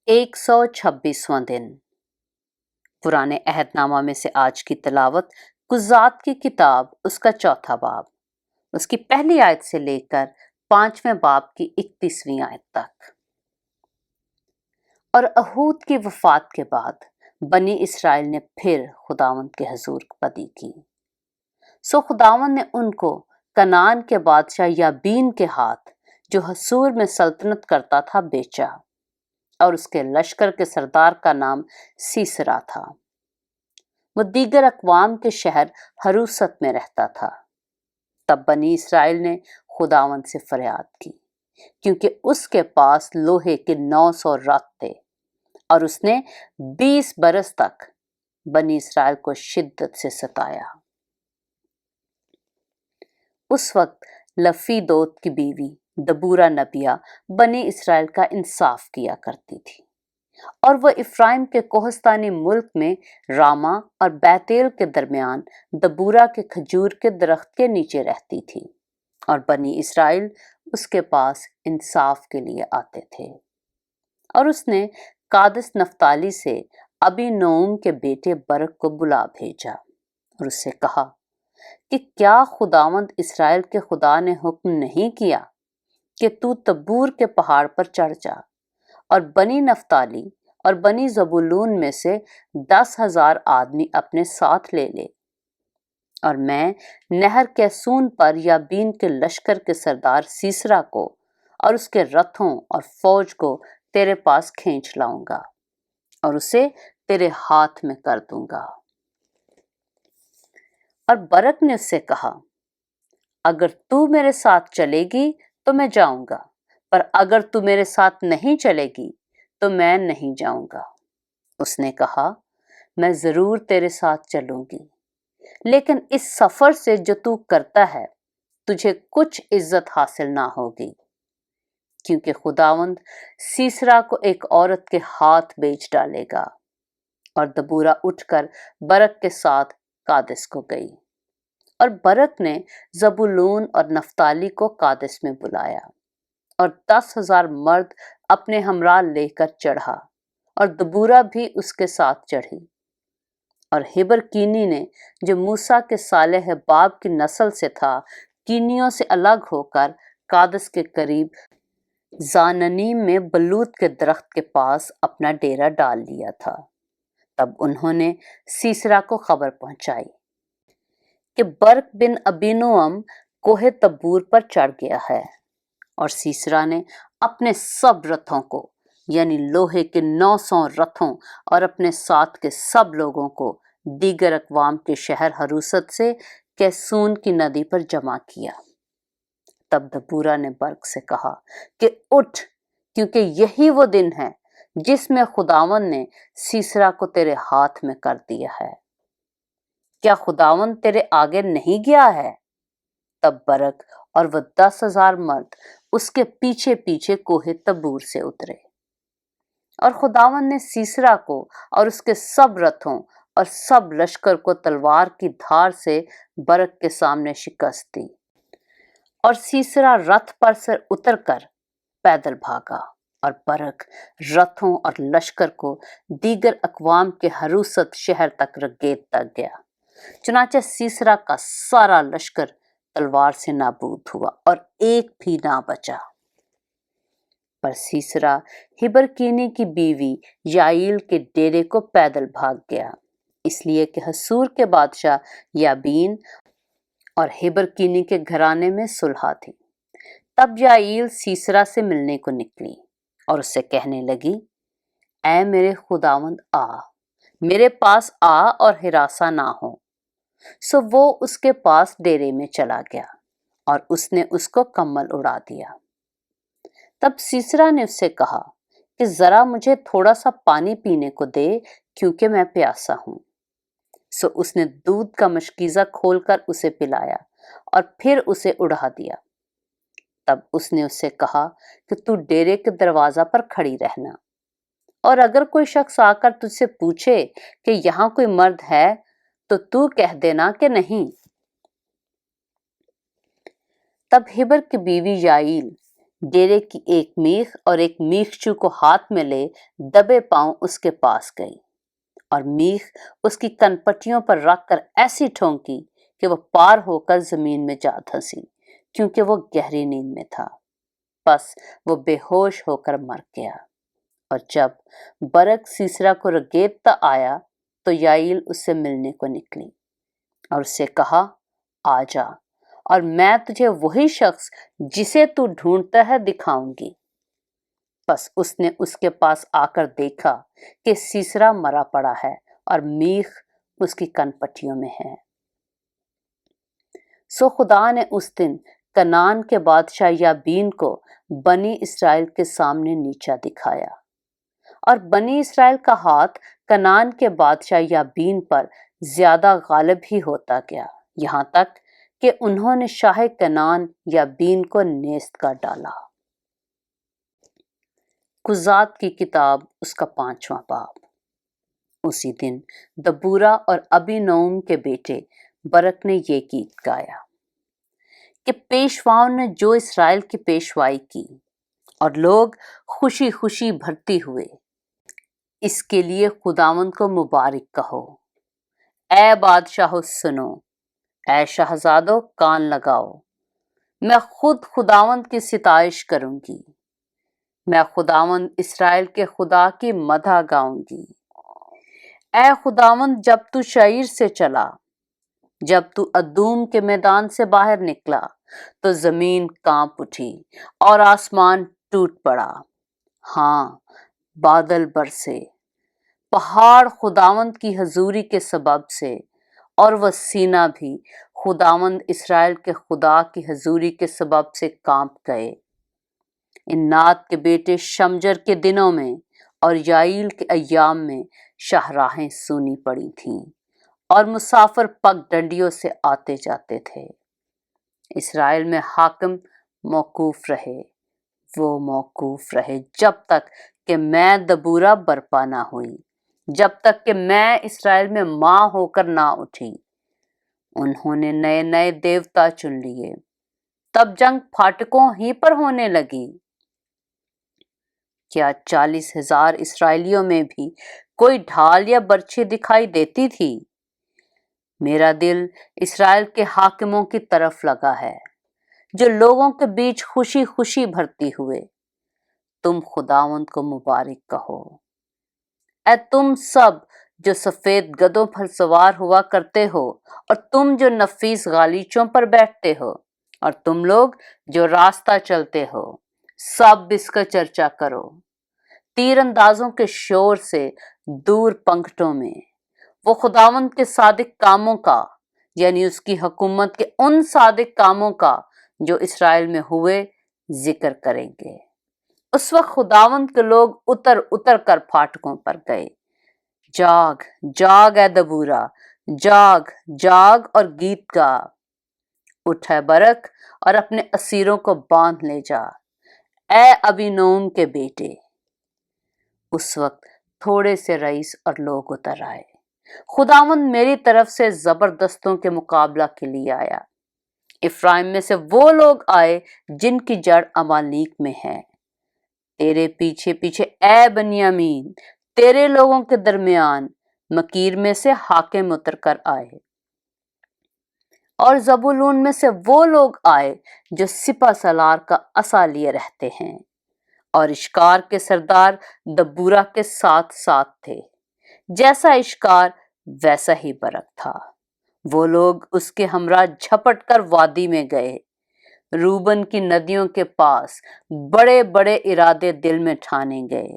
126वां दिन। पुराने अहदनामा में से आज की तिलावत कुज़ात की किताब, उसका चौथा बाब, उसकी पहली आयत से लेकर 5वें बाब की 31वीं आयत तक। और अहूद की वफात के बाद बनी इसराइल ने फिर खुदावंद के हजूर बदी की। सो खुदावंद ने उनको कनान के बादशाह याबीन के हाथ, जो हसूर में सल्तनत करता था, बेचा, और उसके लश्कर के सरदार का नाम सीसरा था। वो दीगर अकवाम के शहर हरूसत में रहता था। तब बनी इसराइल ने खुदावंद से फरियाद की, क्योंकि उसके पास लोहे के 900 रथ थे, और उसने 20 बरस तक बनी इसराइल को शिद्दत से सताया। उस वक्त लफीदोत की बीवी दबूरा नबिया बनी इसराइल का इंसाफ किया करती थी, और वह इफ्राइम के कोहस्तानी मुल्क में रामा और बैतेल के दरमियान दबूरा के खजूर के दरख्त के नीचे रहती थी, और बनी इसराइल उसके पास इंसाफ के लिए आते थे। और उसने कादिस नफ्ताली से अबीनोम के बेटे बरक को बुला भेजा और उससे कहा कि क्या खुदावंद इसराइल के खुदा ने हुक्म नहीं किया कि तू तबूर के पहाड़ पर चढ़ जा और बनी नफ्ताली और बनी ज़बूलून में से 10,000 आदमी अपने साथ ले ले, और मैं नहर कैसून पर याबीन के लश्कर के सरदार सीसरा को और उसके रथों और फौज को तेरे पास खींच लाऊंगा और उसे तेरे हाथ में कर दूंगा। और बरक ने उससे कहा, अगर तू मेरे साथ चलेगी तो मैं जाऊंगा, पर अगर तू मेरे साथ नहीं चलेगी तो मैं नहीं जाऊंगा। उसने कहा, मैं जरूर तेरे साथ चलूंगी, लेकिन इस सफर से जो तू करता है तुझे कुछ इज्जत हासिल ना होगी, क्योंकि खुदावंद सीसरा को एक औरत के हाथ बेच डालेगा। और दबूरा उठकर बरक के साथ कादिस को गई, और बरक ने ज़बूलून और नफ्ताली को कादिस में बुलाया, और 10,000 मर्द अपने हमरा लेकर चढ़ा, और दबूरा भी उसके साथ चढ़ी। और हिबर कीनी ने, जो मूसा के सालेह बाब की नस्ल से था, कीनियों से अलग होकर कादिस के करीब जाननीम में बलूत के दरख्त के पास अपना डेरा डाल लिया था। तब उन्होंने सीसरा को खबर पहुंचाई कि बरक बिन अबीनोअम कोहे तबूर पर चढ़ गया है। और सीसरा ने अपने सब रथों को, यानी लोहे के 900 रथों, और अपने साथ के सब लोगों को दीगर अकवाम के शहर हरूसत से कैसून की नदी पर जमा किया। तब दबूरा ने बरक से कहा कि उठ, क्योंकि यही वो दिन है जिसमें खुदावंद ने सीसरा को तेरे हाथ में कर दिया है। क्या खुदावंद तेरे आगे नहीं गया है? तब बरक और वह 10,000 मर्द उसके पीछे पीछे कोहे तबूर से उतरे। और खुदावंद ने सीसरा को और उसके सब रथों और सब लश्कर को तलवार की धार से बरक के सामने शिकस्त दी, और सीसरा रथ पर से उतरकर पैदल भागा, और बरक रथों और लश्कर को दीगर अकवाम के हरूसत शहर तक रगेद तक गया। चुनाचे सीसरा का सारा लश्कर तलवार से नाबूद हुआ और एक भी ना बचा। पर सीसरा हिबरकीनी की बीवी याईल के डेरे को पैदल भाग गया, इसलिए कि हसूर के बादशाह याबीन और हिबरकीनी के घराने में सुलह थी। तब याईल सीसरा से मिलने को निकली और उससे कहने लगी, ऐ मेरे खुदावंद, आ मेरे पास आ और हिरासा ना हो। सो वो उसके पास डेरे में चला गया और उसने उसको कम्बल उड़ा दिया। तब सीसरा ने उससे कहा कि जरा मुझे थोड़ा सा पानी पीने को दे, क्योंकि मैं प्यासा हूं। सो उसने दूध का मशकीजा खोलकर उसे पिलाया और फिर उसे उड़ा दिया। तब उसने उससे कहा कि तू डेरे के दरवाजा पर खड़ी रहना, और अगर कोई शख्स आकर तुझसे पूछे कि यहाँ कोई मर्द है तो तू कह देना कि नहीं। तब हिबर की बीवी याईल डेरे की एक मीख और एक मीखचू को हाथ में ले दबे पांव उसके पास गई और मीख उसकी कनपटियों पर रखकर ऐसी ठोंकी कि वो पार होकर जमीन में जा धंसी, क्योंकि वो गहरी नींद में था। बस वो बेहोश होकर मर गया। और जब बरक सीसरा को रगेदता आया तो याईल उससे मिलने को निकली और उससे कहा, आ जा और मैं तुझे वही शख्स जिसे तू ढूंढता है दिखाऊंगी। बस उसने उसके पास आकर देखा कि सीसरा मरा पड़ा है और मीख उसकी कनपटियों में है। सो खुदा ने उस दिन कनान के बादशाह याबीन को बनी इसराइल के सामने नीचा दिखाया और बनी इसराइल का हाथ कनान के बादशाह याबीन पर ज्यादा गालिब ही होता गया, यहाँ तक कि उन्होंने शाह कनान याबीन को नेस्त कर डाला। कुजात की किताब उसका 5वां बाब। उसी दिन दबूरा और अबीनोम के बेटे बरक ने ये गीत गाया कि पेशवाओं ने जो इसराइल की पेशवाई की और लोग खुशी खुशी भरती हुए, इसके लिए खुदावंद को मुबारक कहो। ऐ बादशाहो सुनो, ऐ शहजादो कान लगाओ, मैं खुद खुदावंद की सिताइश करूंगी, मैं खुदावंद इसराइल के खुदा की मदह गाऊंगी। ऐ खुदावंद, जब तू शईर से चला, जब तू अदूम के मैदान से बाहर निकला तो जमीन कांप उठी और आसमान टूट पड़ा। हाँ, बादल बरसे, पहाड़ खुदावंद की हजूरी के सबब से और वह सीना भी खुदावंद इसराइल के खुदा की हजूरी के सबब से कांप गए। इन्नात के बेटे शमजर के दिनों में और याईल के अय्याम में शाहराहें सूनी पड़ी थीं और मुसाफिर पगडंडियों से आते जाते थे। इसराइल में हाकिम मौकूफ रहे, वो मौकूफ रहे जब तक कि मैं दबूरा बर्पा ना हुई, जब तक कि मैं इसराइल में मां होकर ना उठी। उन्होंने नए नए देवता चुन लिए, तब जंग फाटकों ही पर होने लगी। क्या 40,000 इसराइलियों में भी कोई ढाल या बर्छी दिखाई देती थी? मेरा दिल इसराइल के हाकिमों की तरफ लगा है, जो लोगों के बीच खुशी खुशी भरती हुए। तुम खुदावंद को मुबारक कहो। ऐ तुम सब जो सफेद गधों पर सवार हुआ करते हो और तुम जो नफीस गालीचों पर बैठते हो और तुम लोग जो रास्ता चलते हो, सब इसका चर्चा करो। तीर अंदाजों के शोर से दूर पंखटों में वो खुदावंद के सादिक कामों का, यानी उसकी हुकूमत के उन सादिक कामों का जो इसराइल में हुए, जिक्र करेंगे। उस वक्त खुदावंद के लोग उतर उतर कर फाटकों पर गए। जाग जाग ऐ दबूरा, जाग जाग और गीत गा। उठ है बरक और अपने असीरों को बांध ले जा, ऐ अबीनोम के बेटे। उस वक्त थोड़े से रईस और लोग उतर आए। खुदावंद मेरी तरफ से जबरदस्तों के मुकाबला के लिए आया। इफ्राइम में से वो लोग आए जिनकी जड़ अमालीक में है। तेरे पीछे पीछे ऐ बनियामीन, तेरे लोगों के दरमियान मकीर में से हाकिम उतर कर आए। और जबूलून में से वो लोग आए जो सिपा सलार का असा लिए रहते हैं। और इश्कार के सरदार दबूरा के साथ साथ थे। जैसा इश्कार वैसा ही बरक था। वो लोग उसके हमरा झपट कर वादी में गए। रूबन की नदियों के पास बड़े बड़े इरादे दिल में ठाने गए।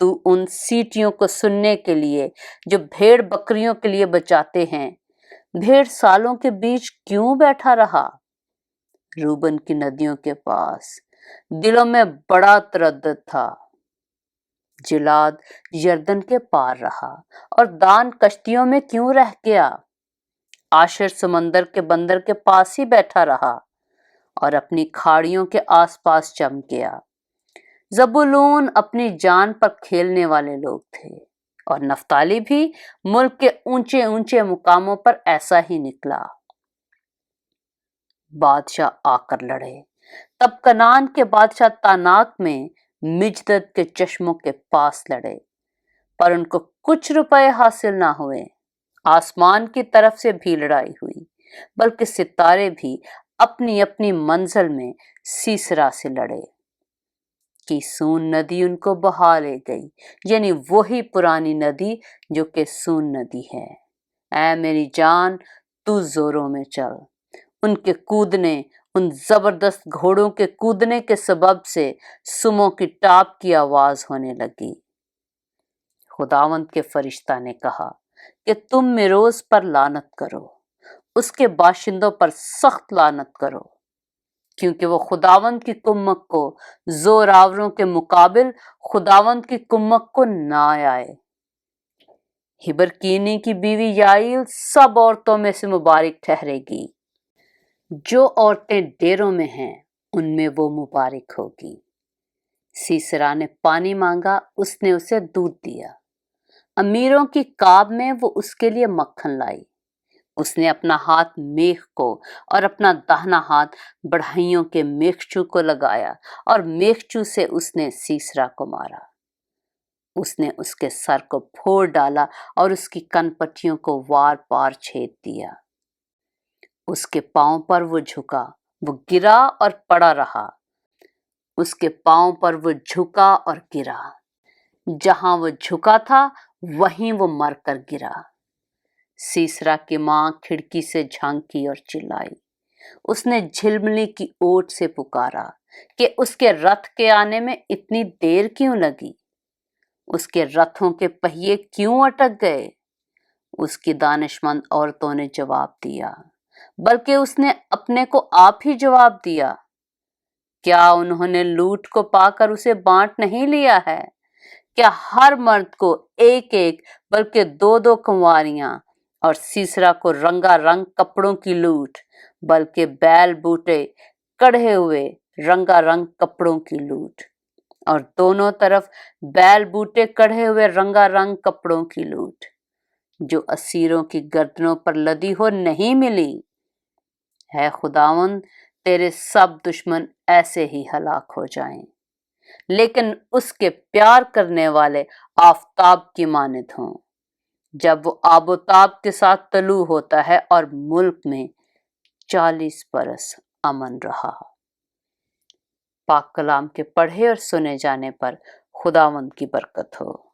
तू उन सीटियों को सुनने के लिए जो भेड़ बकरियों के लिए बचाते हैं, भेड़ सालों के बीच क्यों बैठा रहा? रूबन की नदियों के पास दिलों में बड़ा तरद्दुद था। जिलाद यर्दन के पार रहा और दान कश्तियों में क्यों रह गया? आशर समंदर के बंदर के पास ही बैठा रहा और अपनी खाड़ियों के आसपास जम गया। जबूलून अपनी जान पर खेलने वाले लोग थे और नफ्ताली भी मुल्क के ऊंचे ऊंचे मुकामों पर ऐसा ही निकला। बादशाह आकर लड़े, तब कनान के बादशाह तानाक में मिजदद के चश्मों के पास लड़े, पर उनको कुछ रुपए हासिल ना हुए। आसमान की तरफ से भी लड़ाई हुई, बल्कि सितारे भी अपनी अपनी मंजिल में सीसरा से लड़े। कीसून नदी उनको बहा ले गई, यानी वही पुरानी नदी जो कि सून नदी है। ऐ मेरी जान, तू जोरों में चल। उनके कूदने, उन जबरदस्त घोड़ों के कूदने के सबब से सुमों की टाप की आवाज होने लगी। खुदावंद के फरिश्ता ने कहा कि तुम मेरोज पर लानत करो, उसके बाशिंदों पर सख्त लानत करो, क्योंकि वो खुदावंद की कुम्मक को जोरावरों के मुकाबिल खुदावंद की कुम्मक को ना आए। हिबरकीनी की बीवी याइल सब औरतों में से मुबारक ठहरेगी। जो औरतें डेरों में हैं उनमें वो मुबारक होगी। सीसरा ने पानी मांगा, उसने उसे दूध दिया। अमीरों की काब में वो उसके लिए मक्खन लाई। उसने अपना हाथ मेख को और अपना दाहिना हाथ बढ़ाइयों के मेखचू को लगाया और मेखचू से उसने सीसरा को मारा। उसने उसके सर को फोड़ डाला और उसकी कनपट्टियों को वार पार छेद दिया। उसके पांव पर वो झुका, वो गिरा और पड़ा रहा। उसके पांव पर वो झुका और गिरा। जहां वो झुका था वहीं वो मरकर गिरा। सीसरा की मां खिड़की से झांकी और चिल्लाई। उसने झिलमिली की ओट से पुकारा कि उसके रथ के आने में इतनी देर क्यों लगी, उसके रथों के पहिए क्यों अटक गए। उसकी दानिशमंद औरतों ने जवाब दिया, बल्कि उसने अपने को आप ही जवाब दिया। क्या उन्होंने लूट को पाकर उसे बांट नहीं लिया है? क्या हर मर्द को एक एक बल्कि दो दो कुंवारियां, और सीसरा को रंगा रंग कपड़ों की लूट, बल्कि बैल बूटे कढ़े हुए रंगा रंग कपड़ों की लूट, और दोनों तरफ बैल बूटे कढ़े हुए रंगा रंग कपड़ों की लूट, जो असीरों की गर्दनों पर लदी हो नहीं मिली। है खुदावंद, तेरे सब दुश्मन ऐसे ही हलाक हो जाएं, लेकिन उसके प्यार करने वाले आफताब की मानिद हों, जब वो आबोताब के साथ तलू होता है और मुल्क में 40 बरस अमन रहा। पाक कलाम के पढ़े और सुने जाने पर खुदावंद की बरकत हो।